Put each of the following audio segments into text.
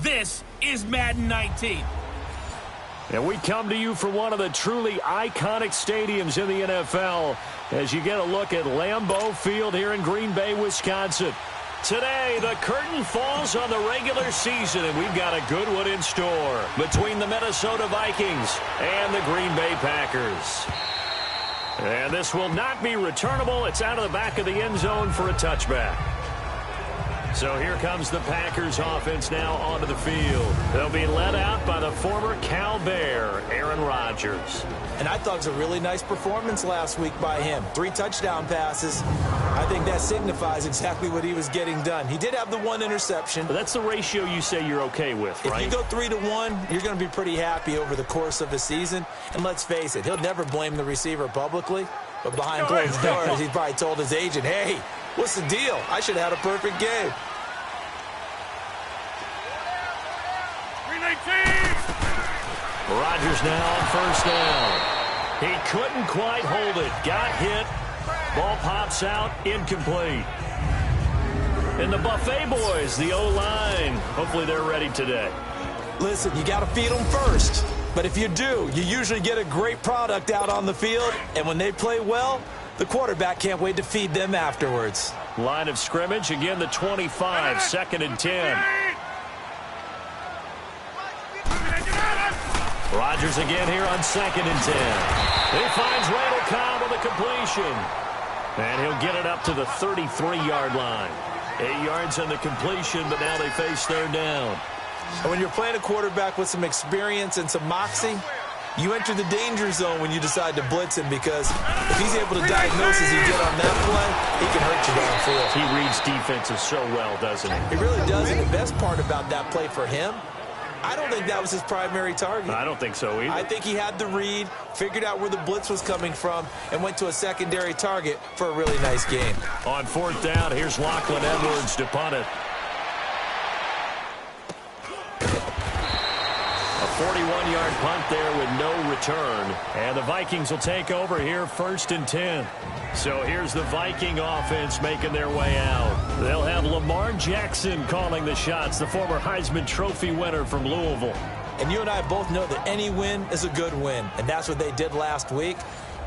This is Madden 19. And we come to you from one of the truly iconic stadiums in the NFL as you get a look at Lambeau Field here in Green Bay, Wisconsin. Today, the curtain falls on the regular season, and we've got a good one in store between the Minnesota Vikings and the Green Bay Packers. And this will not be returnable. It's out of the back of the end zone for a touchback. So here comes the Packers offense now onto the field. They'll be led out by the former Cal Bear, Aaron Rodgers. And I thought it was a really nice performance last week by him. 3 touchdown passes. I think that signifies exactly what he was getting done. He did have the 1 interception. But that's the ratio you say you're okay with, right? If you go 3-1, you're going to be pretty happy over the course of a season. And let's face it, he'll never blame the receiver publicly. But behind closed doors, he probably told his agent, hey, what's the deal? I should have had a perfect game. Rodgers now on first down. He couldn't quite hold it. Got hit. Ball pops out. Incomplete. And the Buffet boys, the O-line. Hopefully they're ready today. Listen, you got to feed them first. But if you do, you usually get a great product out on the field. And when they play well, the quarterback can't wait to feed them afterwards. Line of scrimmage. Again, the 25. 2nd and 10. Rodgers again here on 2nd and 10. He finds Randall Cobb on the completion. And he'll get it up to the 33-yard line. 8 yards on the completion, but now they face 3rd down. And when you're playing a quarterback with some experience and some moxie, you enter the danger zone when you decide to blitz him, because if he's able to diagnose as he did on that play, he can hurt you downfield. He reads defenses so well, doesn't he? He really does, and the best part about that play for him, I don't think that was his primary target. I don't think so either. I think he had the read, figured out where the blitz was coming from, and went to a secondary target for a really nice game. On 4th down, here's Lachlan Edwards to punt it. A 41-yard punt there with no return. And the Vikings will take over here 1st and 10. So here's the Viking offense making their way out. They'll have Lamar Jackson calling the shots, the former Heisman Trophy winner from Louisville. And you and I both know that any win is a good win, and that's what they did last week.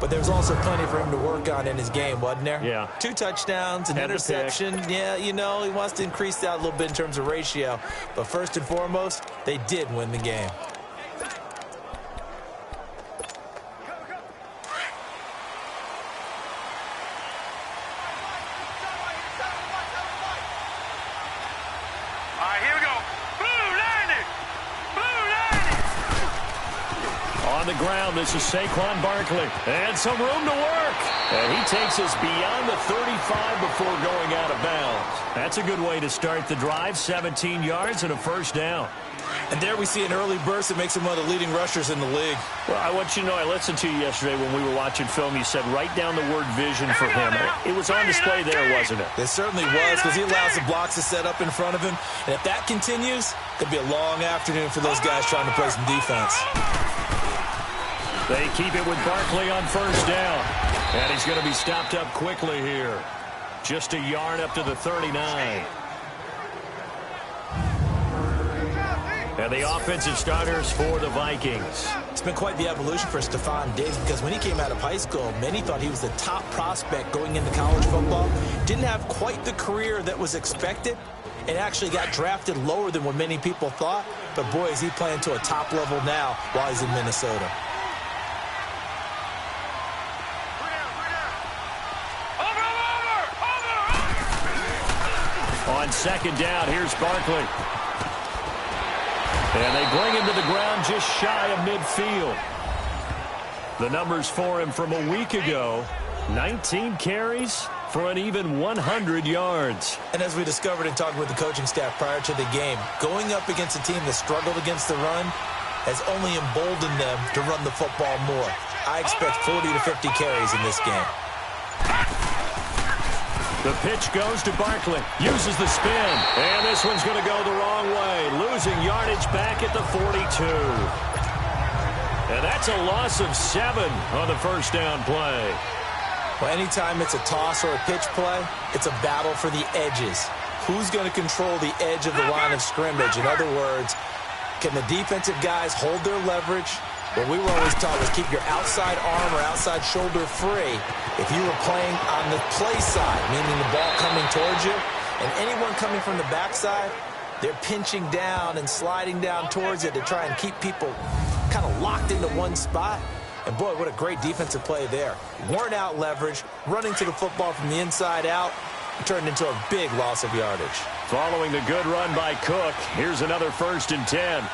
But there's also plenty for him to work on in his game, wasn't there? Yeah. 2 touchdowns, an interception. Yeah, you know, he wants to increase that a little bit in terms of ratio. But first and foremost, they did win the game. On the ground, this is Saquon Barkley. And some room to work. And he takes us beyond the 35 before going out of bounds. That's a good way to start the drive. 17 yards and a 1st down. And there we see an early burst that makes him one of the leading rushers in the league. Well, I want you to know, I listened to you yesterday when we were watching film. You said write down the word vision for him. It was on display there, wasn't it? It certainly was, because he allows the blocks to set up in front of him. And if that continues, it'll be a long afternoon for those guys trying to play some defense. They keep it with Barkley on 1st down. And he's going to be stopped up quickly here. Just a yard up to the 39. And the offensive starters for the Vikings. It's been quite the evolution for Stephon Diggs, because when he came out of high school, many thought he was the top prospect going into college football. Didn't have quite the career that was expected, and actually got drafted lower than what many people thought. But boy, is he playing to a top level now while he's in Minnesota. On 2nd down, here's Barkley. And they bring him to the ground just shy of midfield. The numbers for him from a week ago, 19 carries for an even 100 yards. And as we discovered in talking with the coaching staff prior to the game, going up against a team that struggled against the run has only emboldened them to run the football more. I expect 40 to 50 carries in this game. The pitch goes to Barkley. Uses the spin. And this one's going to go the wrong way. Losing yardage back at the 42. And that's a loss of 7 on the 1st down play. Well, anytime it's a toss or a pitch play, it's a battle for the edges. who's going to control the edge of the line of scrimmage. In other words, can the defensive guys hold their leverage? What we were always taught was keep your outside arm or outside shoulder free if you were playing on the play side, meaning the ball coming towards you, and anyone coming from the backside, they're pinching down and sliding down towards it to try and keep people kind of locked into one spot. And boy, what a great defensive play there. Worn out leverage, running to the football from the inside out, turned into a big loss of yardage. Following the good run by Cook, here's another 1st and 10.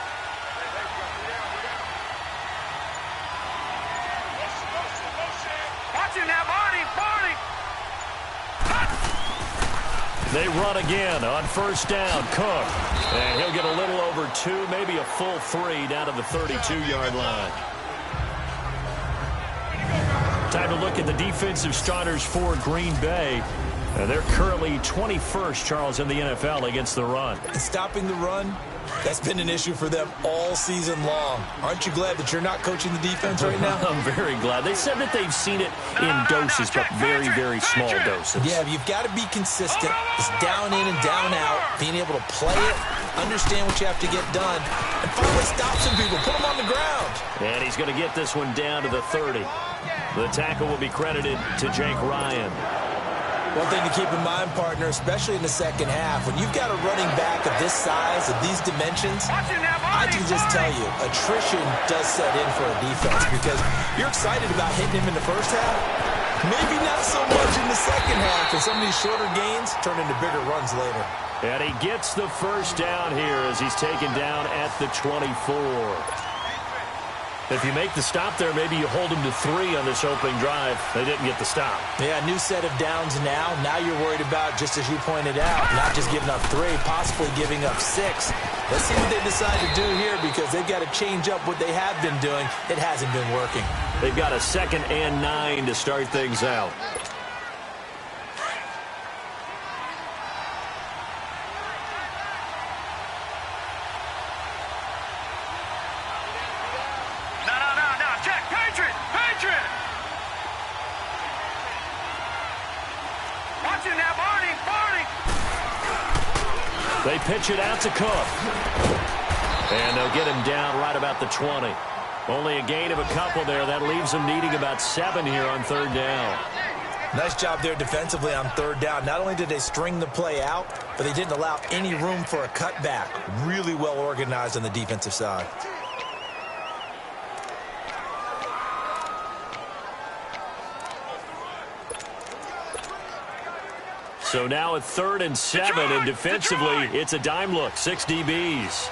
They run again on 1st down. Cook. And he'll get a little over 2, maybe a full 3 down to the 32-yard line. Time to look at the defensive starters for Green Bay. They're currently 21st, Charles, in the NFL against the run. And stopping the run, that's been an issue for them all season long. Aren't you glad that you're not coaching the defense right now? I'm very glad. They said that they've seen it in doses, but very, very small doses. Yeah, you've got to be consistent. It's down in and down out, being able to play it, understand what you have to get done, and finally stop some people, put them on the ground. And he's going to get this one down to the 30. The tackle will be credited to Jake Ryan. One thing to keep in mind, partner, especially in the second half, when you've got a running back of this size, of these dimensions, I can just tell you, attrition does set in for a defense because you're excited about hitting him in the first half, maybe not so much in the second half, and some of these shorter gains turn into bigger runs later. And he gets the 1st down here as he's taken down at the 24. If you make the stop there, maybe you hold them to 3 on this opening drive. They didn't get the stop. Yeah, new set of downs now. Now you're worried about, just as you pointed out, not just giving up 3, possibly giving up 6. Let's see what they decide to do here because they've got to change up what they have been doing. It hasn't been working. They've got a 2nd and 9 to start things out. They pitch it out to Cook. And they'll get him down right about the 20. Only a gain of a couple there. That leaves them needing about 7 here on 3rd down. Nice job there defensively on 3rd down. Not only did they string the play out, but they didn't allow any room for a cutback. Really well organized on the defensive side. So now at 3rd and 7, and defensively, it's a dime look. 6 DBs.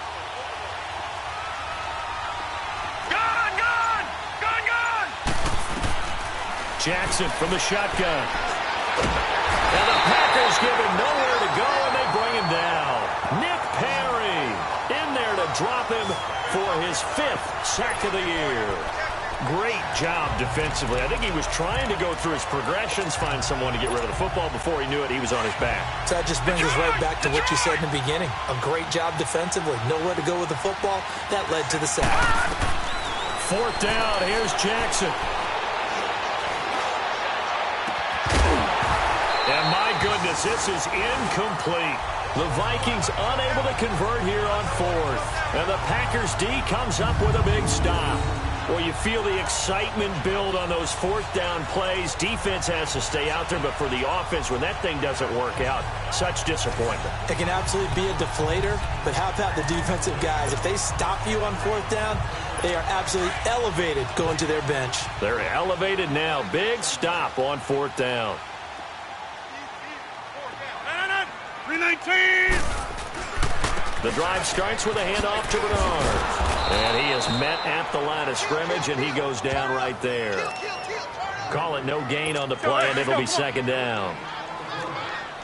Jackson from the shotgun. And the Packers give him nowhere to go, and they bring him down. Nick Perry in there to drop him for his 5th sack of the year. Great job defensively. I think he was trying to go through his progressions, find someone to get rid of the football. Before he knew it, he was on his back. So that just brings us right back to what you said in the beginning. A great job defensively. Nowhere to go with the football. That led to the sack. 4th down. Here's Jackson. And my goodness, this is incomplete. The Vikings unable to convert here on 4th. And the Packers D comes up with a big stop. Well, you feel the excitement build on those 4th down plays. Defense has to stay out there, but for the offense, when that thing doesn't work out, such disappointment. It can absolutely be a deflator, but how about the defensive guys? If they stop you on 4th down, they are absolutely elevated going to their bench. They're elevated now. Big stop on 4th down. 319. The drive starts with a handoff to Bernard. And he is met at the line of scrimmage, and he goes down right there. Call it no gain on the play, and it'll be 2nd down.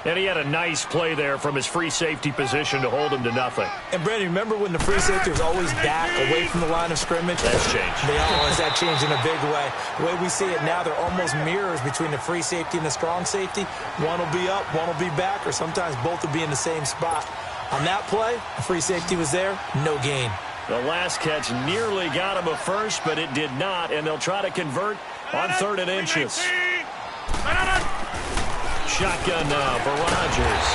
And he had a nice play there from his free safety position to hold him to nothing. And, Brandon, remember when the free safety was always back away from the line of scrimmage? That's changed. They always that changed in a big way. The way we see it now, they're almost mirrors between the free safety and the strong safety. One will be up, one will be back, or sometimes both will be in the same spot. On that play, the free safety was there, no gain. The last catch nearly got him a first, but it did not, and they'll try to convert on 3rd and inches. Shotgun now for Rodgers.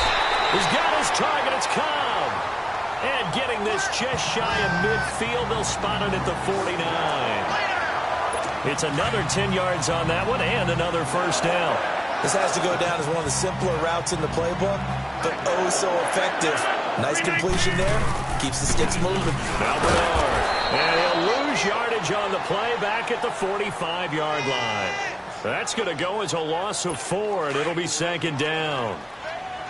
He's got his target. It's Cobb. And getting this just shy of midfield. They'll spot it at the 49. It's another 10 yards on that one and another first down. This has to go down as one of the simpler routes in the playbook, but oh so effective. Nice completion there. Keeps the sticks moving. Now Bernard. And he'll lose yardage on the play back at the 45-yard line. That's going to go as a loss of 4, and it'll be second down.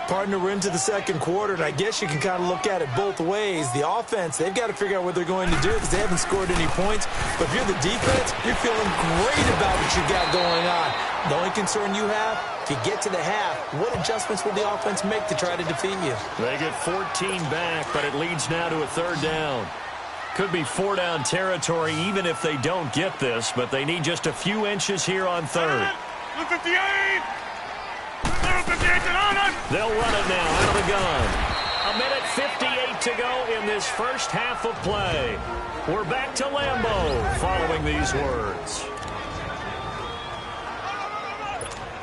Partner, we're into the second quarter, and I guess you can kind of look at it both ways. The offense, they've got to figure out what they're going to do because they haven't scored any points. But if you're the defense, you're feeling great about what you got going on. The only concern you have, if you get to the half, what adjustments will the offense make to try to defeat you? They get 14 back, but it leads now to a third down. Could be 4-down territory even if they don't get this, but they need just a few inches here on third. 58! They'll run it now out of the gun. 1:58 to go in this first half of play. We're back to Lambeau following these words.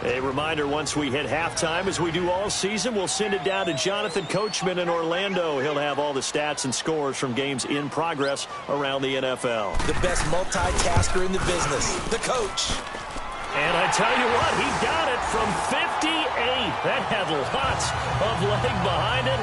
A reminder, once we hit halftime, as we do all season, we'll send it down to Jonathan Coachman in Orlando. He'll have all the stats and scores from games in progress around the NFL. The best multitasker in the business, the coach. And I tell you what, he got it from 58. That had lots of leg behind it.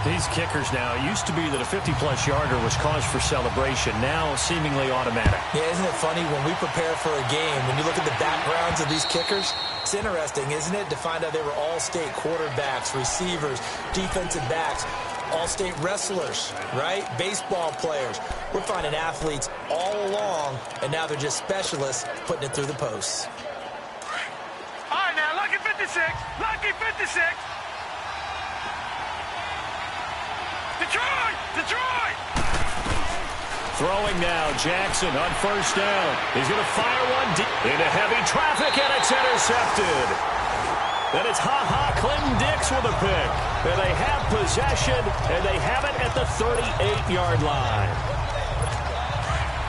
These kickers now, it used to be that a 50-plus yarder was cause for celebration, now seemingly automatic. Yeah, isn't it funny when we prepare for a game, when you look at the backgrounds of these kickers, it's interesting, isn't it, to find out they were all-state quarterbacks, receivers, defensive backs, all-state wrestlers, right? Baseball players. We're finding athletes all along, and now they're just specialists putting it through the posts. All right, now, lucky 56. Lucky 56. Detroit! Detroit! Throwing now, Jackson on first down. He's going to fire one deep into heavy traffic, and it's intercepted. And it's Clinton-Dix with a pick. And they have possession, and they have it at the 38-yard line.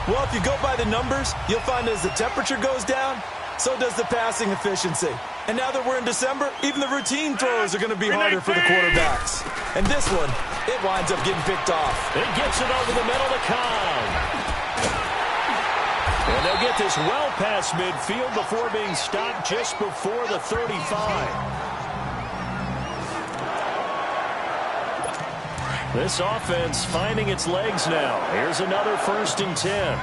Well, if you go by the numbers, you'll find as the temperature goes down, so does the passing efficiency. And now that we're in December, even the routine throws are going to be harder for the quarterbacks. And this one, it winds up getting picked off. It gets it over the middle to Cobb. And they'll get this well past midfield before being stopped just before the 35. This offense finding its legs now. Here's another 1st and 10.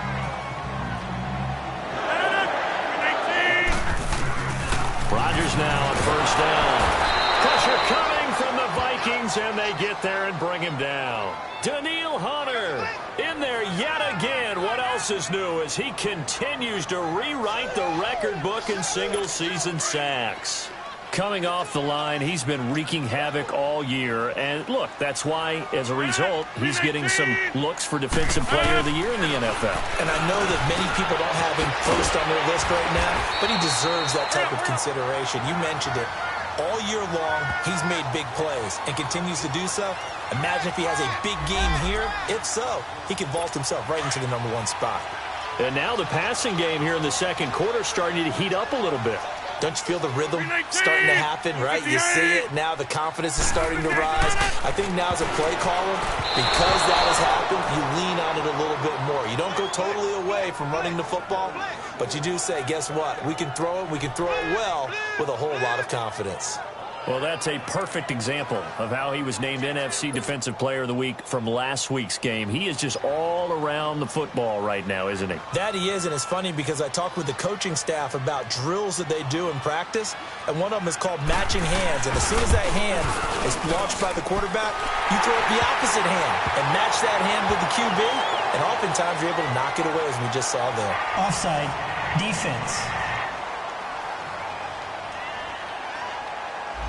Rodgers now on first down. Pressure coming from the Vikings, and they get there and bring him down. Daniil Hunter in there yet again. What else is new as he continues to rewrite the record book in single-season sacks? Coming off the line, he's been wreaking havoc all year. And, look, that's why, as a result, he's getting some looks for Defensive Player of the Year in the NFL. And I know that many people don't have him first on their list right now, but he deserves that type of consideration. You mentioned it. All year long, he's made big plays and continues to do so. Imagine if he has a big game here. If so, he could vault himself right into the #1 spot. And now the passing game here in the second quarter starting to heat up a little bit. Don't you feel the rhythm starting to happen, right? You see it now. The confidence is starting to rise. I think now as a play caller, because that has happened, you lean on it a little bit more. You don't go totally away from running the football, but you do say, guess what? We can throw it. We can throw it well with a whole lot of confidence. Well, that's a perfect example of how he was named NFC Defensive Player of the Week from last week's game. He is just all around the football right now, isn't he? That he is, and it's funny because I talked with the coaching staff about drills that they do in practice, and one of them is called matching hands. And as soon as that hand is launched by the quarterback, you throw it the opposite hand and match that hand with the QB, and oftentimes you're able to knock it away, as we just saw there. Offside, defense.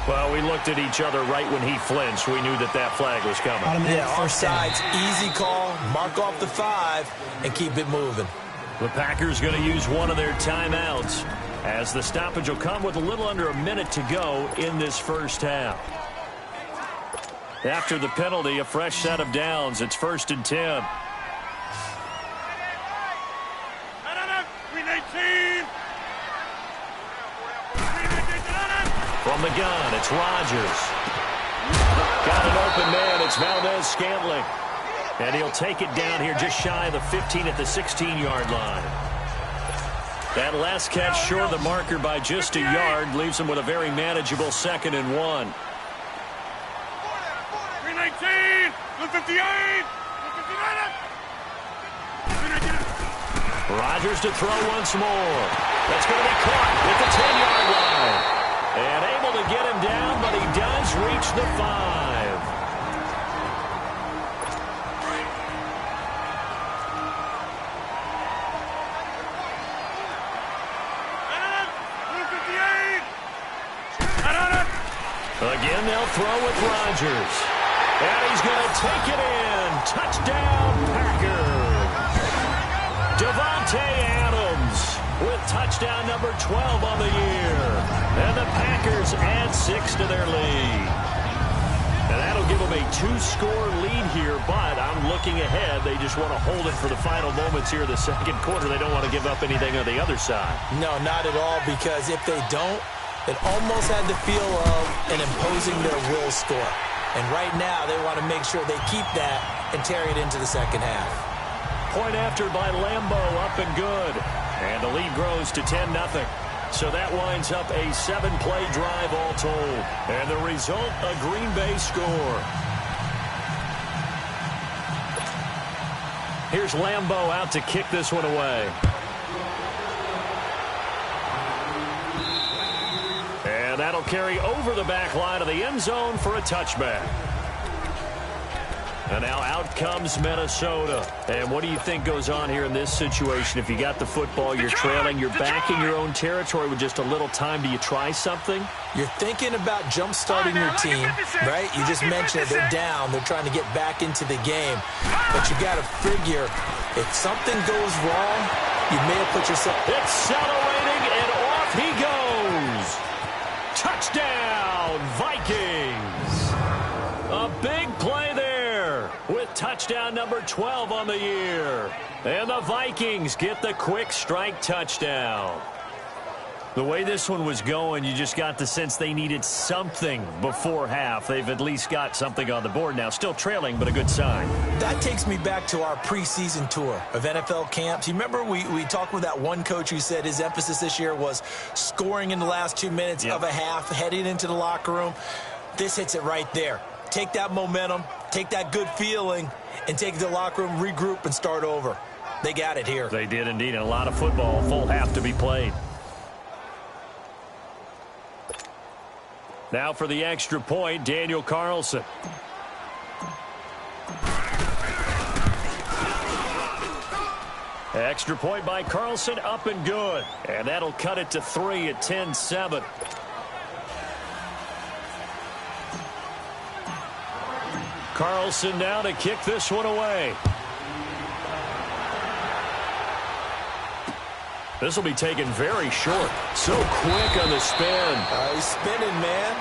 Well, we looked at each other right when he flinched. We knew that that flag was coming. Yeah, offsides, easy call, mark off the 5, and keep it moving. The Packers going to use one of their timeouts as the stoppage will come with a little under a minute to go in this first half. After the penalty, a fresh set of downs. It's 1st and 10. From the gun, it's Rodgers. Got an open man. It's Valdez-Scantling. And he'll take it down here just shy of the 15 at the 16-yard line. That last catch short of the marker by just a yard leaves him with a very manageable 2nd and 1. 319, 158, 159. Rodgers to throw once more. That's going to be caught at the 10-yard line. And able to get him down, but he does reach the 5. Again, they'll throw with Rodgers. And he's going to take it in. Touchdown, Packers. Devontae Adams with touchdown number 12 on the year. And the Packers add 6 to their lead. And that'll give them a 2-score lead here, but I'm looking ahead. They just want to hold it for the final moments here in the second quarter. They don't want to give up anything on the other side. No, not at all, because if they don't, it almost had the feel of an imposing their will score. And right now, they want to make sure they keep that and carry it into the second half. Point after by Lambo, up and good. And the lead grows to 10-0. So that winds up a 7-play drive all told. And the result, a Green Bay score. Here's Lambo out to kick this one away. And that'll carry over the back line of the end zone for a touchback. And now out comes Minnesota. And what do you think goes on here in this situation? If you got the football, you're trailing, you're back in your own territory with just a little time. Do you try something? You're thinking about jump-starting your team, right? You just mentioned it. They're down. They're trying to get back into the game. But you got to figure, if something goes wrong, you may have put yourself... Accelerating, and off he goes. Touchdown, Vikings. A big play there with touchdown number 12 on the year. And the Vikings get the quick strike touchdown. The way this one was going, you just got the sense they needed something before half. They've at least got something on the board now. Still trailing, but a good sign. That takes me back to our preseason tour of NFL camps. You remember we talked with that one coach who said his emphasis this year was scoring in the last 2 minutes of a half, heading into the locker room. This hits it right there. Take that momentum, take that good feeling, and take it to the locker room, regroup, and start over. They got it here. They did indeed. And a lot of football, full half to be played. Now for the extra point, Daniel Carlson. Extra point by Carlson, up and good. And that'll cut it to 3 at 10-7. Carlson now to kick this one away. This will be taken very short. So quick on the spin. He's spinning, man.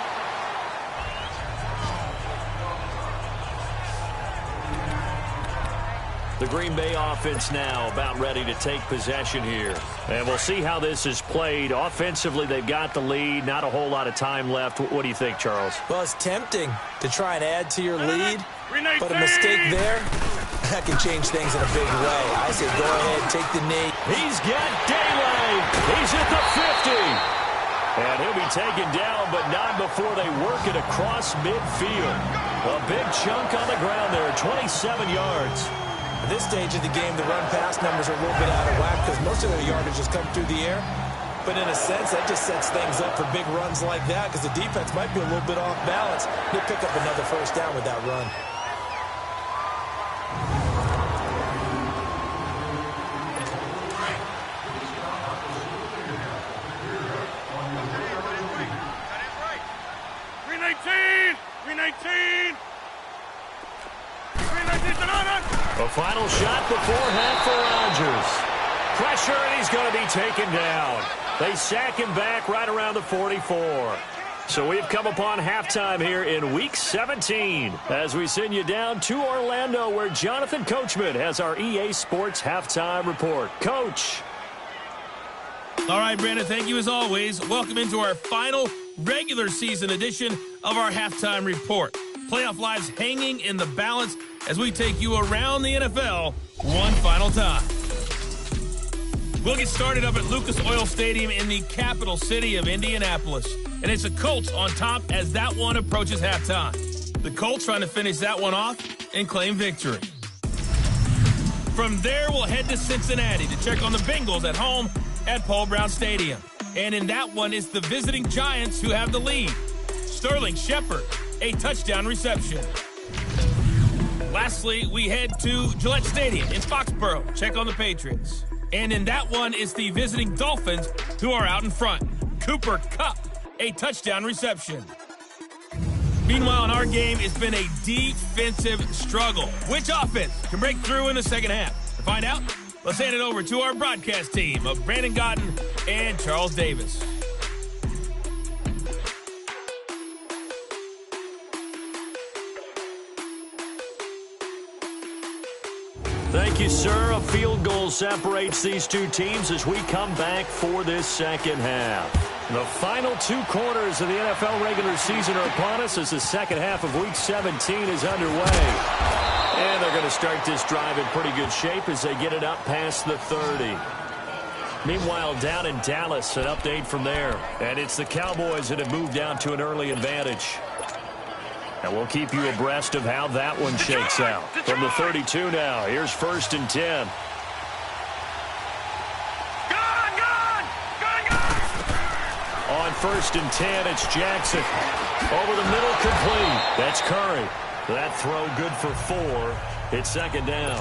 The Green Bay offense now about ready to take possession here. And we'll see how this is played. Offensively, they've got the lead. Not a whole lot of time left. What do you think, Charles? Well, it's tempting to try and add to your lead, but a mistake there, that can change things in a big way. I say go ahead, take the knee. He's got daylight. He's at the 50. And he'll be taken down, but not before they work it across midfield. A big chunk on the ground there, 27 yards. At this stage of the game, the run-pass numbers are a little bit out of whack because most of their yardage has come through the air. But in a sense, that just sets things up for big runs like that because the defense might be a little bit off balance. They'll pick up another first down with that run. A final shot before half for Rodgers. Pressure, and he's going to be taken down. They sack him back right around the 44. So we've come upon halftime here in Week 17 as we send you down to Orlando where Jonathan Coachman has our EA Sports Halftime Report. Coach. All right, Brandon, thank you as always. Welcome into our final regular season edition of our Halftime Report. playoff lives hanging in the balance as we take you around the NFL one final time. We'll get started up at Lucas Oil Stadium in the capital city of Indianapolis. And it's the Colts on top as that one approaches halftime. The Colts trying to finish that one off and claim victory. From there, we'll head to Cincinnati to check on the Bengals at home at Paul Brown Stadium. And in that one, it's the visiting Giants who have the lead. Sterling Shepard, a touchdown reception. Lastly, we head to Gillette Stadium in Foxborough, check on the Patriots. And in that one, it's the visiting Dolphins who are out in front. Cooper Kupp, a touchdown reception. Meanwhile, in our game, it's been a defensive struggle. Which offense can break through in the second half? To find out, let's hand it over to our broadcast team of Brandon Godden and Charles Davis. Thank you, sir. A field goal separates these two teams as we come back for this second half. The final 2 quarters of the NFL regular season are upon us as the second half of Week 17 is underway. And they're going to start this drive in pretty good shape as they get it up past the 30. Meanwhile, down in Dallas, an update from there. And it's the Cowboys that have moved down to an early advantage. And we'll keep you abreast of how that one shakes out. From the 32 now, here's 1st and 10. On 1st and 10, it's Jackson. Over the middle, complete. That's Curry. That throw good for 4. It's 2nd down.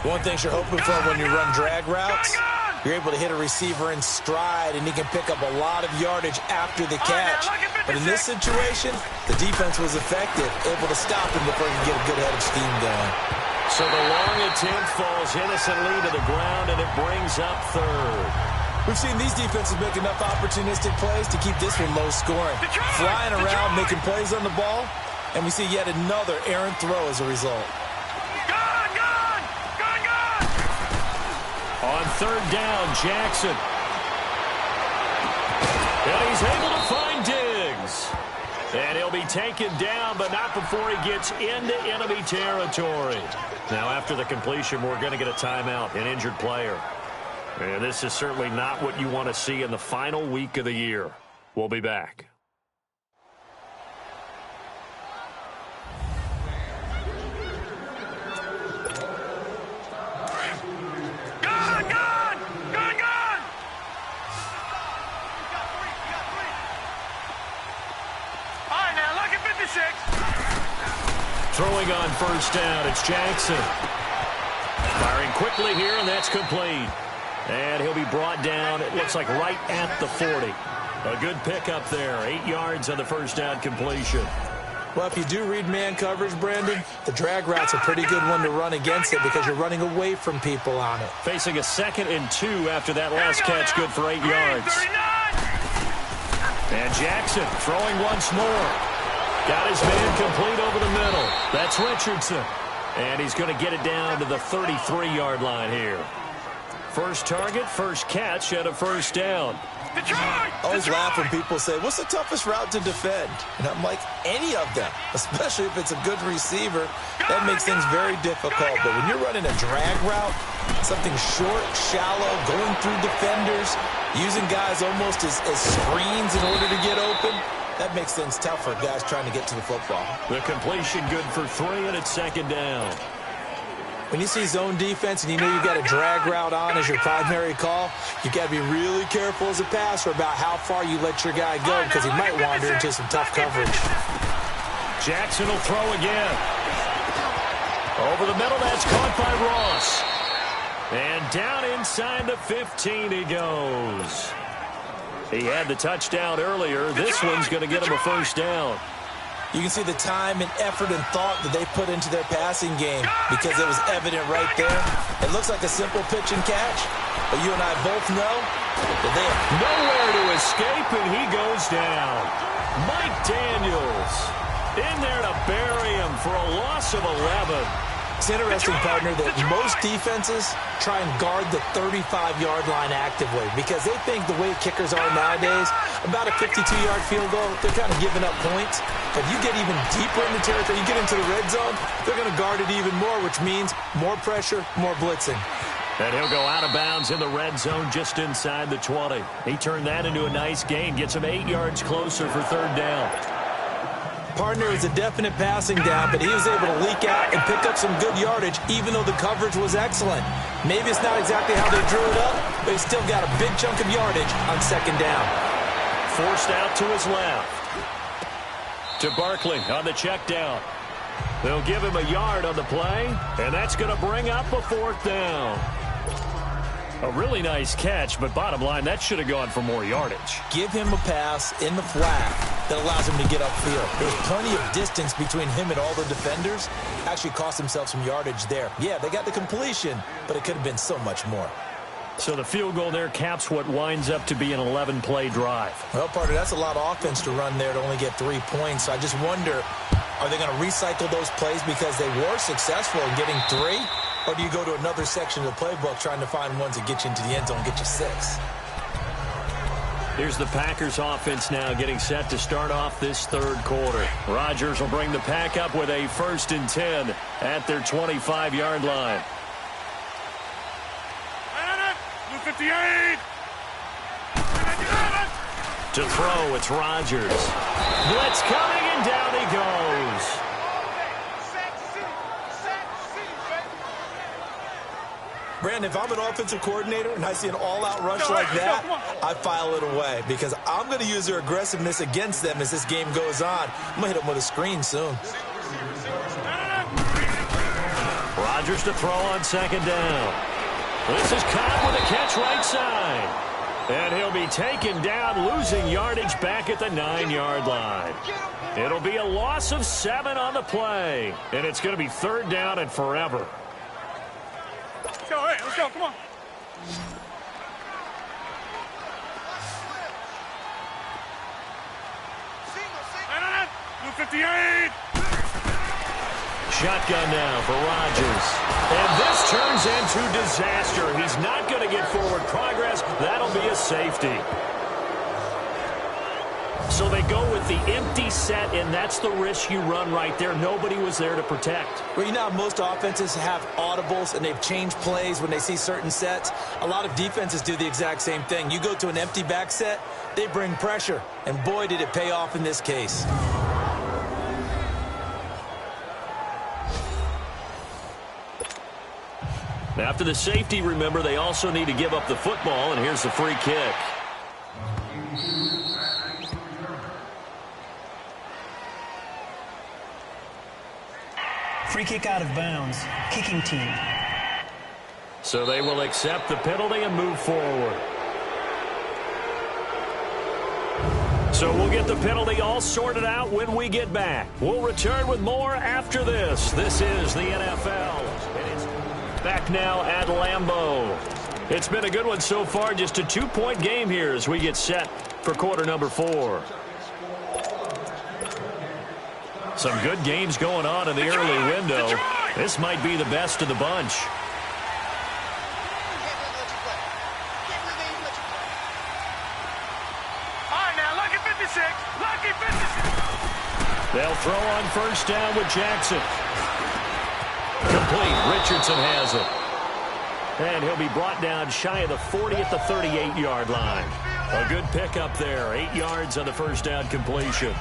One thing you're hoping for when you run drag routes, you're able to hit a receiver in stride, and he can pick up a lot of yardage after the catch. But in this situation, the defense was effective, able to stop him before he could get a good head of steam going. So the long attempt falls innocently to the ground, and it brings up 3rd. We've seen these defenses make enough opportunistic plays to keep this one low scoring. Flying around, making plays on the ball, and we see yet another errant throw as a result. On 3rd down, Jackson. And he's able to find Diggs. And he'll be taken down, but not before he gets into enemy territory. Now, after the completion, we're going to get a timeout, an injured player. And this is certainly not what you want to see in the final week of the year. We'll be back. Throwing on 1st down, it's Jackson. Firing quickly here, and that's complete. And he'll be brought down, it looks like right at the 40. A good pickup there, 8 yards on the 1st down completion. Well, if you do read man coverage, Brandon, the drag route's a pretty good one to run against it because you're running away from people on it. Facing a 2nd and 2 after that last catch, good for 8 yards. And Jackson throwing once more. Got his man complete over the middle. That's Richardson. And he's going to get it down to the 33-yard line here. First target, first catch, and a 1st down. I always laugh when people say, what's the toughest route to defend? And I'm like, any of them, especially if it's a good receiver. That makes things very difficult. But when you're running a drag route, something short, shallow, going through defenders, using guys almost as screens in order to get open, that makes things tough for guys trying to get to the football. The completion good for 3, and it's 2nd down. When you see zone defense and you know you've got a drag route on as your primary call, you've got to be really careful as a passer about how far you let your guy go because he might wander into some tough coverage. Jackson will throw again. Over the middle, that's caught by Ross. And down inside the 15 he goes. He had the touchdown earlier. This one's going to get him a 1st down. You can see the time and effort and thought that they put into their passing game because it was evident right there. It looks like a simple pitch and catch, but you and I both know that they have nowhere to escape, and he goes down. Mike Daniels in there to bury him for a loss of 11. It's interesting, partner, that most defenses try and guard the 35-yard line actively because they think the way kickers are nowadays, about a 52-yard field goal, they're kind of giving up points. But you get even deeper in the territory, you get into the red zone, they're going to guard it even more, which means more pressure, more blitzing. And he'll go out of bounds in the red zone just inside the 20. He turned that into a nice gain, gets him 8 yards closer for third down. Partner is a definite passing down, but he was able to leak out and pick up some good yardage, even though the coverage was excellent. Maybe it's not exactly how they drew it up, but he still got a big chunk of yardage on second down. Forced out to his left. To Barkley on the check down. They'll give him a yard on the play, and that's going to bring up a fourth down. A really nice catch, but bottom line, that should have gone for more yardage. Give him a pass in the flat that allows him to get upfield. There's plenty of distance between him and all the defenders. Actually cost himself some yardage there. Yeah, they got the completion, but it could have been so much more. So the field goal there caps what winds up to be an 11-play drive. Well, partner, that's a lot of offense to run there to only get 3 points. So I just wonder, are they going to recycle those plays because they were successful in getting 3? Or do you go to another section of the playbook trying to find ones that get you into the end zone and get you 6? Here's the Packers offense now getting set to start off this third quarter. Rodgers will bring the pack up with a 1st and 10 at their 25-yard line. 58. To throw, it's Rodgers. Blitz coming, and down he goes. Brandon, if I'm an offensive coordinator and I see an all-out rush like that, I file it away because I'm going to use their aggressiveness against them as this game goes on. I'm going to hit them with a screen soon. Rodgers to throw on second down. This is Cobb with a catch right side. And he'll be taken down, losing yardage back at the 9-yard line. It'll be a loss of 7 on the play. And it's going to be third down and forever. Let's go, hey, let's go, come on. Blue 58. Shotgun now for Rodgers. And this turns into disaster. He's not going to get forward progress. That'll be a safety. So they go with the empty set, and that's the risk you run right there. Nobody was there to protect. Well, you know how most offenses have audibles, and they've changed plays when they see certain sets? A lot of defenses do the exact same thing. You go to an empty back set, they bring pressure. And boy, did it pay off in this case. After the safety, remember, they also need to give up the football, and here's the free kick. Free kick out of bounds. Kicking team. So they will accept the penalty and move forward. So we'll get the penalty all sorted out when we get back. We'll return with more after this. This is the NFL. Back now at Lambeau. It's been a good one so far. Just a 2-point game here as we get set for quarter number 4. Some good games going on in the early window. This might be the best of the bunch. All right, now, lucky 56. Lucky 56. They'll throw on first down with Jackson. Complete. Richardson has it. And he'll be brought down shy of the 40 at the 38-yard line. A good pickup there. 8 yards on the first down completion.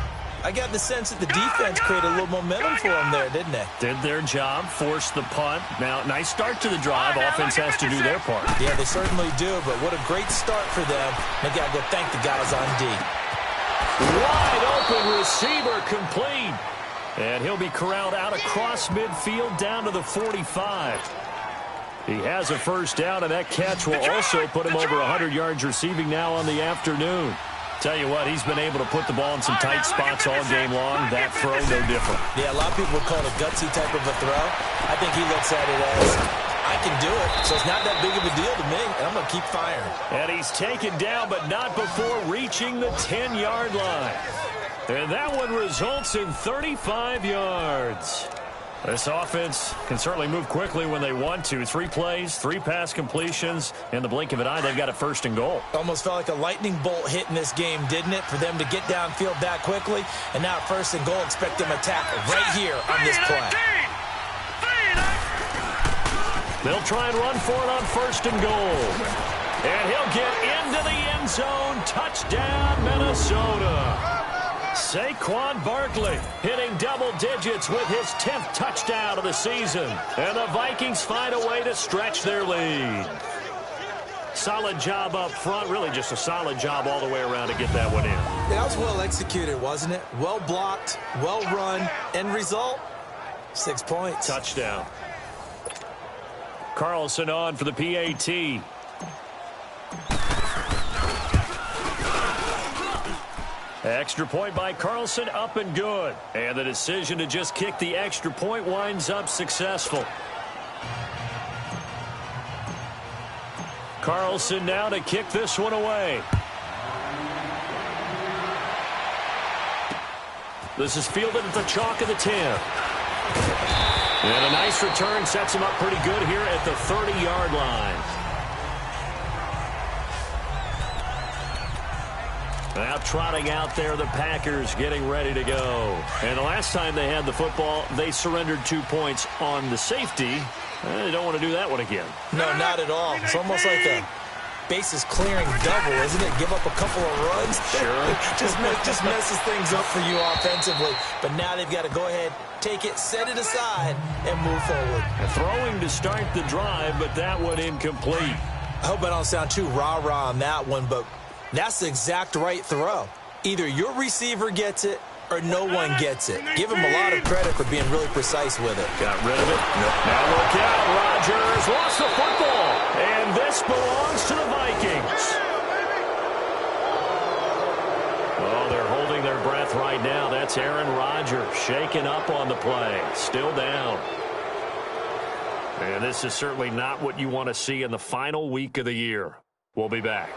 I got the sense that the defense created a little momentum for them there, didn't they? Did their job, forced the punt. Now, nice start to the drive. Offense has to do their part. Yeah, they certainly do, but what a great start for them. They got to go thank the guys on D. Wide open receiver complete. And he'll be corralled out across midfield down to the 45. He has a first down, and that catch will also put him over 100 yards receiving now on the afternoon. Tell you what, he's been able to put the ball in some tight spots all game long. That throw, no different. Yeah, a lot of people would call it a gutsy type of a throw. I think he looks at it as, I can do it, so it's not that big of a deal to me, and I'm going to keep firing. And he's taken down, but not before reaching the 10-yard line. And that one results in 35 yards. This offense can certainly move quickly when they want to. 3 plays, 3 pass completions. In the blink of an eye, they've got a 1st and goal. Almost felt like a lightning bolt hit in this game, didn't it? For them to get downfield that quickly. And now 1st and goal, expect them to tackle right here on this play. They'll try and run for it on 1st and goal. And he'll get into the end zone. Touchdown, Minnesota. Saquon Barkley hitting double digits with his 10th touchdown of the season. And the Vikings find a way to stretch their lead. Solid job up front. Really just a solid job all the way around to get that one in. That was well executed, wasn't it? Well blocked, well run. End result, 6 points. Touchdown. Carlson on for the PAT. Extra point by Carlson, up and good. And the decision to just kick the extra point winds up successful. Carlson now to kick this one away. This is fielded at the chalk of the 10. And a nice return sets him up pretty good here at the 30-yard line. Now trotting out there, the Packers getting ready to go. And the last time they had the football, they surrendered 2 points on the safety. They don't want to do that one again. No, not at all. It's almost like a bases clearing double, isn't it? Give up a couple of runs. Sure. just messes things up for you offensively. But now they've got to go ahead, take it, set it aside, and move forward. Throwing to start the drive, but that one incomplete. I hope I don't sound too rah-rah on that one, but that's the exact right throw. Either your receiver gets it or no one gets it. Give him a lot of credit for being really precise with it. Got rid of it. Now look out. Rodgers lost the football. And this belongs to the Vikings. Oh, they're holding their breath right now. That's Aaron Rodgers shaking up on the play. Still down. And this is certainly not what you want to see in the final week of the year. We'll be back.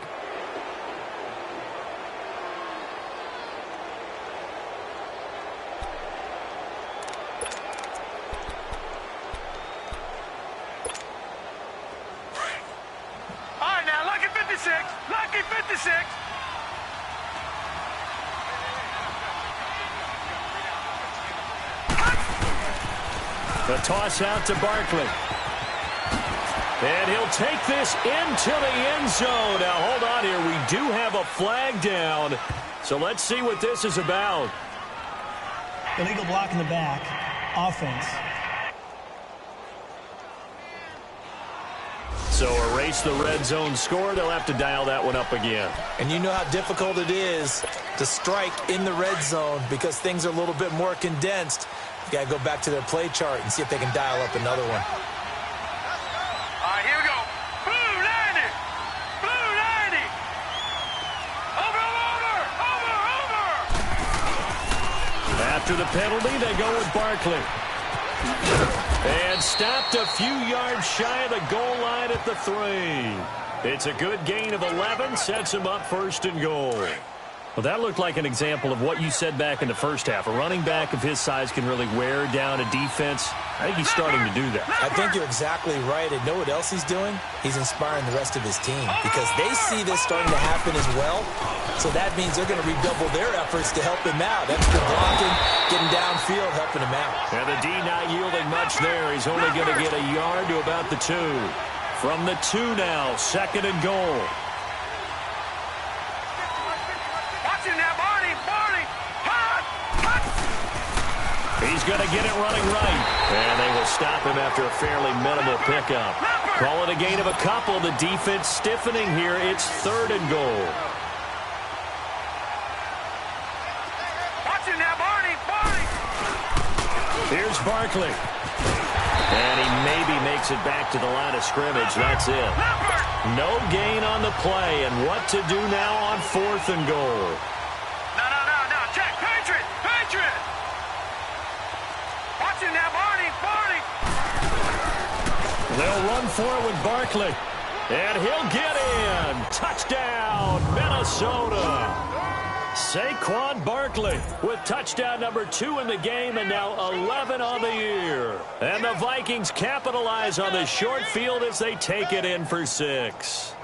Lucky 56. The toss out to Barkley. And he'll take this into the end zone. Now, hold on here. We do have a flag down. So let's see what this is about. Illegal block in the back. Offense. So erase the red zone score. They'll have to dial that one up again. And you know how difficult it is to strike in the red zone because things are a little bit more condensed. You got to go back to their play chart and see if they can dial up another one. All right, here we go. Blue 90. Blue 90. Over. After the penalty, they go with Barkley. And stopped a few yards shy of the goal line at the 3. It's a good gain of 11, sets him up 1st and goal. Well, that looked like an example of what you said back in the first half. A running back of his size can really wear down a defense. I think he's starting to do that. I think you're exactly right. And know what else he's doing? He's inspiring the rest of his team because they see this starting to happen as well. So that means they're going to redouble their efforts to help him out. Extra blocking, getting downfield, helping him out. And the D not yielding much there. He's only going to get a yard to about the 2. From the 2 now, 2nd and goal. Watch him now, Barney. He's going to get it running right. And they will stop him after a fairly minimal pickup. Call it a gain of a couple. The defense stiffening here. It's 3rd and goal. Watch him now, Barney. Here's Barkley. And he maybe makes it back to the line of scrimmage. That's it. No gain on the play. And what to do now on 4th and goal? No. Check. Patriot. Watch him now, Barney. They'll run for it with Barkley. And he'll get in. Touchdown, Minnesota. Saquon Barkley with touchdown number 2 in the game and now 11 on the year. And the Vikings capitalize on the short field as they take it in for 6.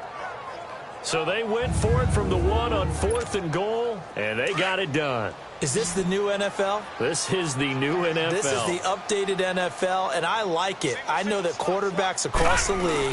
So they went for it from the 1 on 4th and goal, and they got it done. Is this the new NFL? This is the new NFL. This is the updated NFL, and I like it. I know that quarterbacks across the league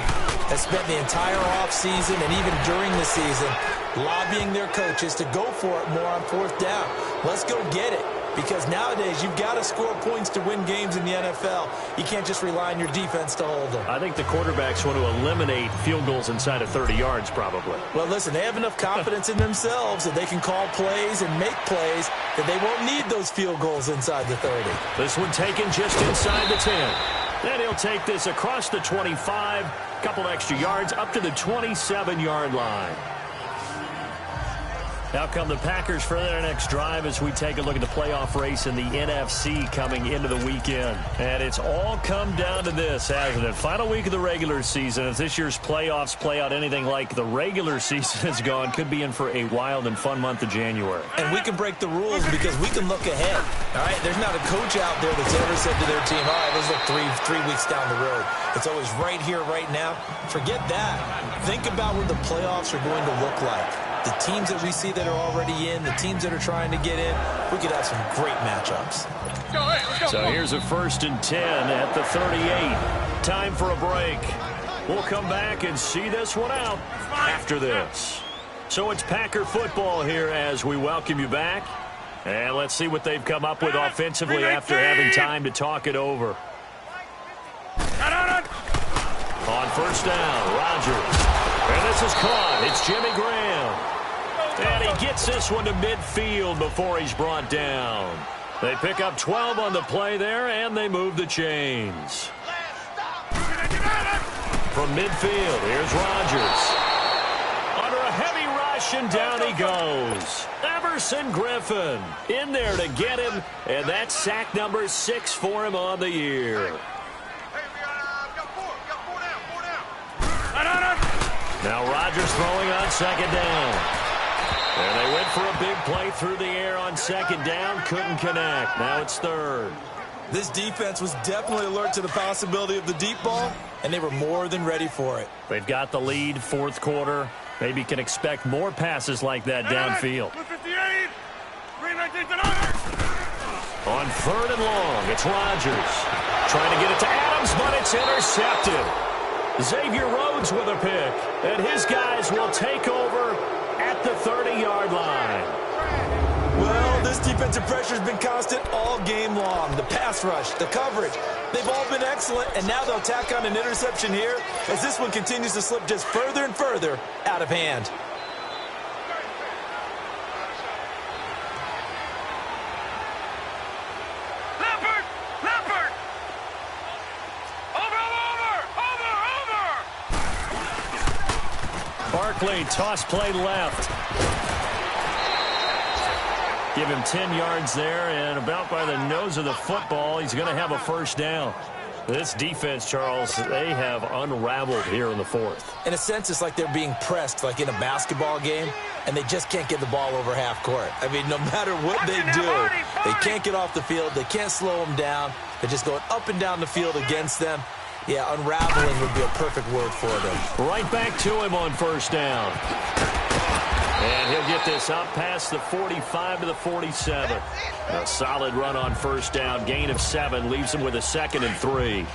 have spent the entire offseason and even during the season lobbying their coaches to go for it more on 4th down. Let's go get it. Because nowadays, you've got to score points to win games in the NFL. You can't just rely on your defense to hold them. I think the quarterbacks want to eliminate field goals inside of 30 yards, probably. Well, listen, they have enough confidence in themselves that they can call plays and make plays that they won't need those field goals inside the 30. This one taken just inside the 10. Then he'll take this across the 25, couple extra yards, up to the 27-yard line. Out come the Packers for their next drive as we take a look at the playoff race in the NFC coming into the weekend. And it's all come down to this, hasn't it? Final week of the regular season. If this year's playoffs play out anything like the regular season has gone, could be in for a wild and fun month of January. And we can break the rules because we can look ahead. All right, there's not a coach out there that's ever said to their team, all right, let's look three weeks down the road. It's always right here, right now. Forget that. Think about what the playoffs are going to look like. The teams that we see that are already in, the teams that are trying to get in, we could have some great matchups. So here's a 1st and 10 at the 38. Time for a break. We'll come back and see this one out after this. So it's Packer football here as we welcome you back. And let's see what they've come up with offensively after having time to talk it over. On 1st down, Rodgers. And this is caught. It's Jimmy Graham. And he gets this one to midfield before he's brought down. They pick up 12 on the play there, and they move the chains. From midfield, here's Rodgers. Under a heavy rush, and down he goes. Everson Griffin in there to get him, and that's sack number 6 for him on the year. Now Rodgers throwing on 2nd down. And they went for a big play through the air on 2nd down. Couldn't connect. Now it's 3rd. This defense was definitely alert to the possibility of the deep ball, and they were more than ready for it. They've got the lead, 4th quarter. Maybe can expect more passes like that downfield. On 3rd and long, it's Rodgers. Trying to get it to Adams, but it's intercepted. Xavier Rhodes with a pick, and his guys will take over at the 30-yard line. Well, this defensive pressure has been constant all game long. The pass rush, the coverage, they've all been excellent, and now they'll tack on an interception here as this one continues to slip just further and further out of hand. Barkley, toss play left. Give him 10 yards there, and about by the nose of the football, he's going to have a 1st down. This defense, Charles, they have unraveled here in the 4th. In a sense, it's like they're being pressed like in a basketball game, and they just can't get the ball over half court. I mean, no matter what they do, they can't get off the field. They can't slow them down. They're just going up and down the field against them. Yeah, unraveling would be a perfect word for them. Right back to him on 1st down. And he'll get this up past the 45 to the 47. A solid run on 1st down. Gain of 7 leaves him with a 2nd and 3.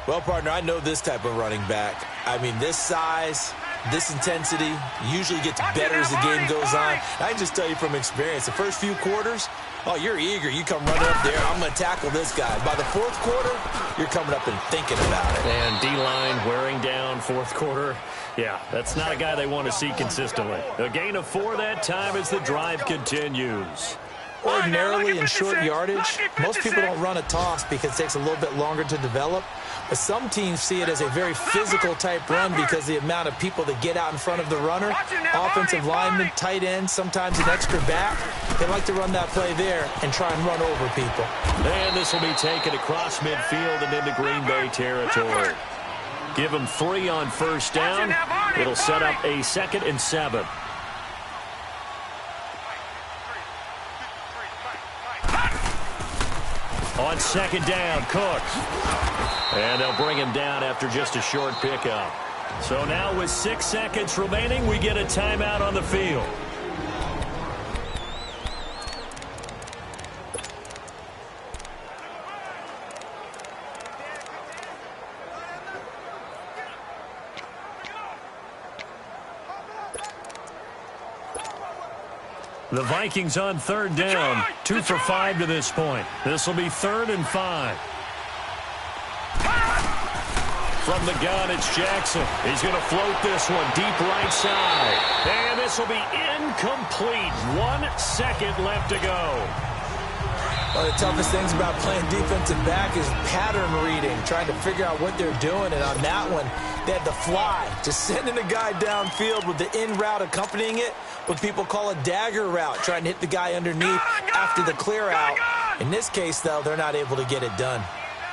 Well, partner, I know this type of running back. I mean, this size, this intensity usually gets better as the game goes on. I can just tell you from experience, the first few quarters, oh, you're eager. You come running up there. I'm going to tackle this guy. By the 4th quarter, you're coming up and thinking about it. And D-line wearing down 4th quarter. Yeah, that's not a guy they want to see consistently. A gain of 4 that time as the drive continues. Ordinarily in short yardage, most people don't run a toss because it takes a little bit longer to develop. But some teams see it as a very physical type run because the amount of people that get out in front of the runner, offensive linemen, tight ends, sometimes an extra back, they like to run that play there and try and run over people. And this will be taken across midfield and into Green Bay territory. Give them 3 on 1st down. It'll set up a 2nd and 7. On second down, Cooks. And they'll bring him down after just a short pickup. So now with 6 seconds remaining, we get a timeout on the field. The Vikings on third down, 2 for 5 to this point. This will be 3rd and 5. From the gun, it's Jackson. He's going to float this one deep right side. And this will be incomplete. 1 second left to go. One of the toughest things about playing defensive back is pattern reading, trying to figure out what they're doing. And on that one, they had the fly, just sending a guy downfield with the in route accompanying it, what people call a dagger route, trying to hit the guy underneath after the clear out. In this case, though, they're not able to get it done.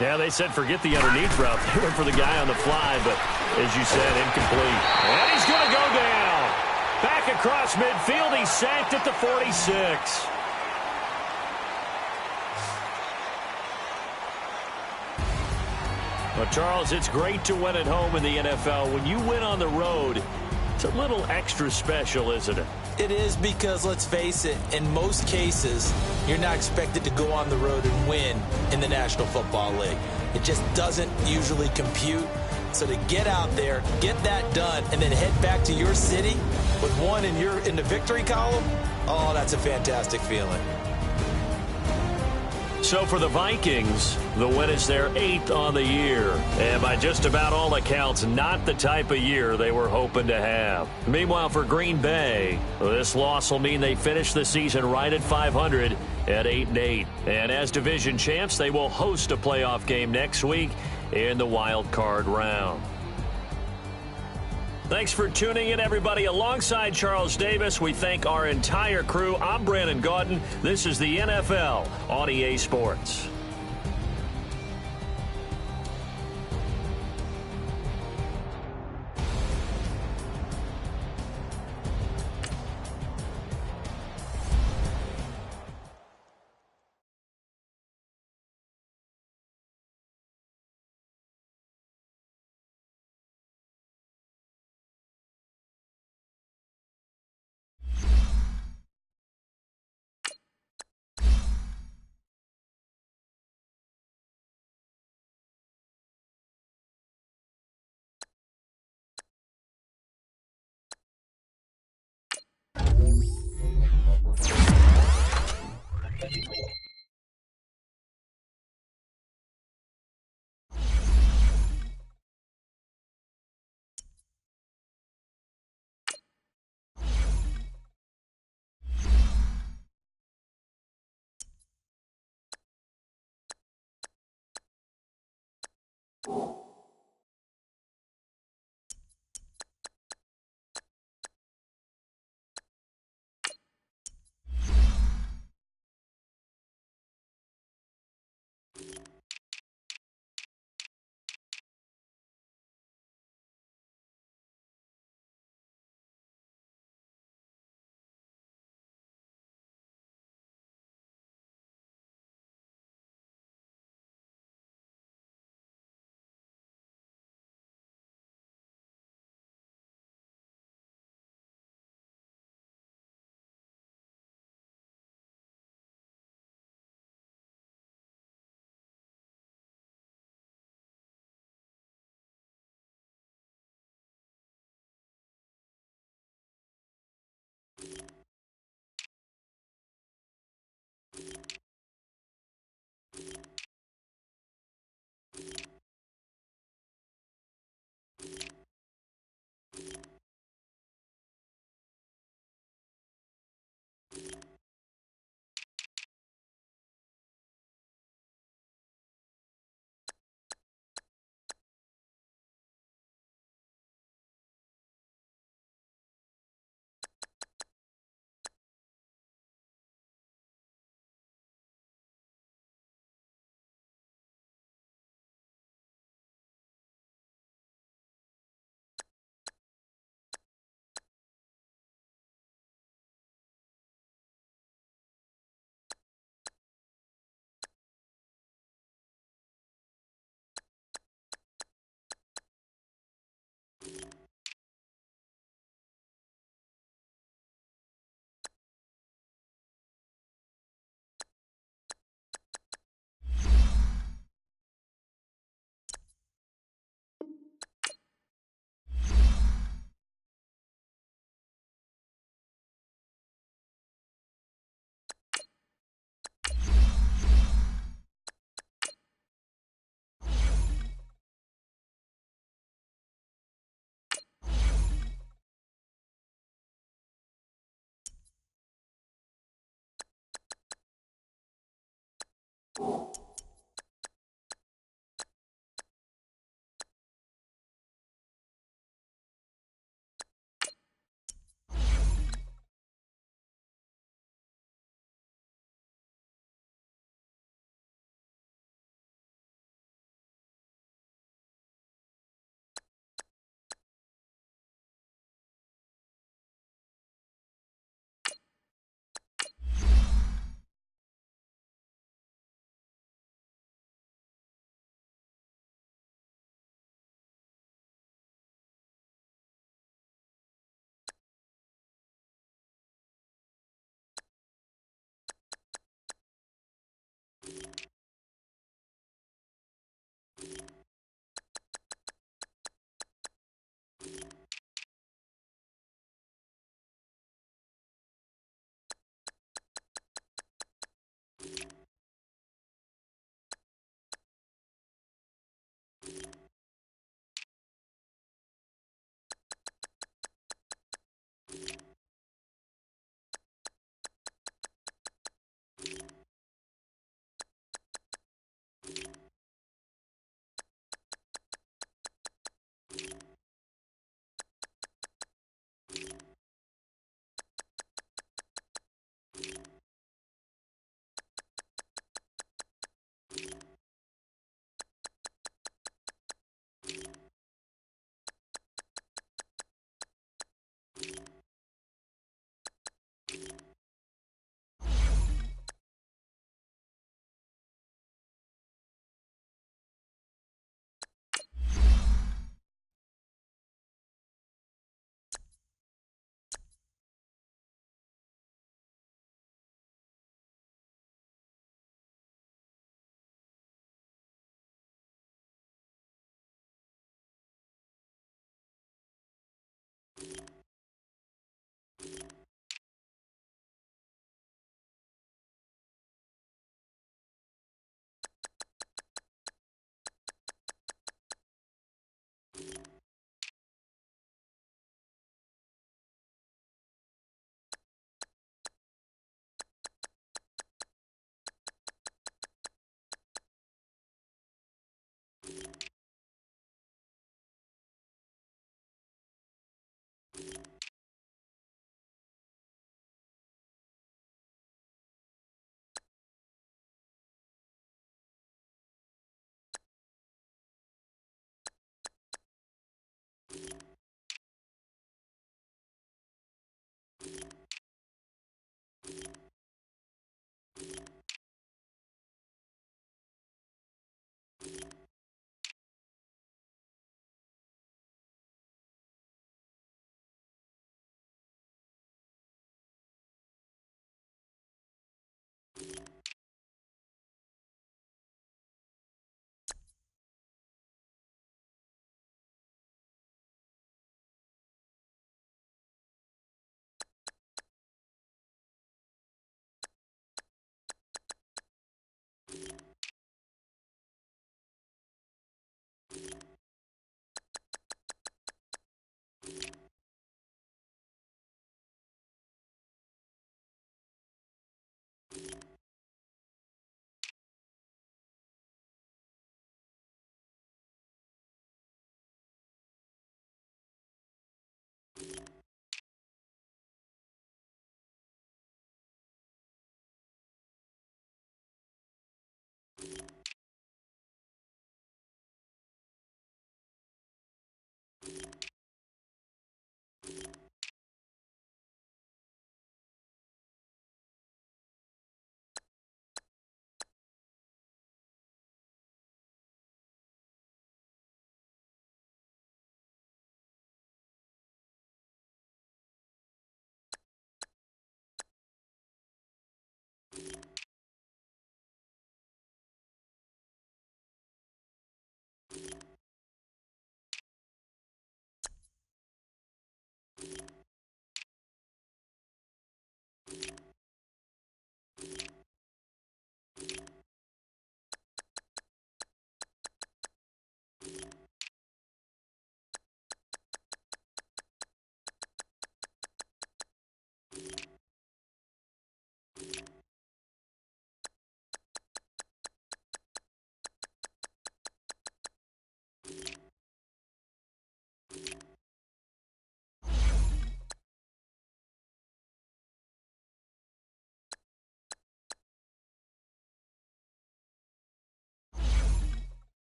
Yeah, they said forget the underneath route. They went for the guy on the fly, but as you said, incomplete. And he's going to go down. Back across midfield, he's sacked at the 46. Well, Charles, it's great to win at home in the NFL. When you win on the road, it's a little extra special, isn't it? It is, because, let's face it, in most cases, you're not expected to go on the road and win in the National Football League. It just doesn't usually compute. So to get out there, get that done, and then head back to your city with one in the victory column, oh, that's a fantastic feeling. So for the Vikings, the win is their 8th on the year. And by just about all accounts, not the type of year they were hoping to have. Meanwhile, for Green Bay, this loss will mean they finish the season right at 500 at 8-8. And as division champs, they will host a playoff game next week in the wild card round. Thanks for tuning in, everybody. Alongside Charles Davis, we thank our entire crew. I'm Brandon Gaudin. This is the NFL on EA Sports.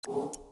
you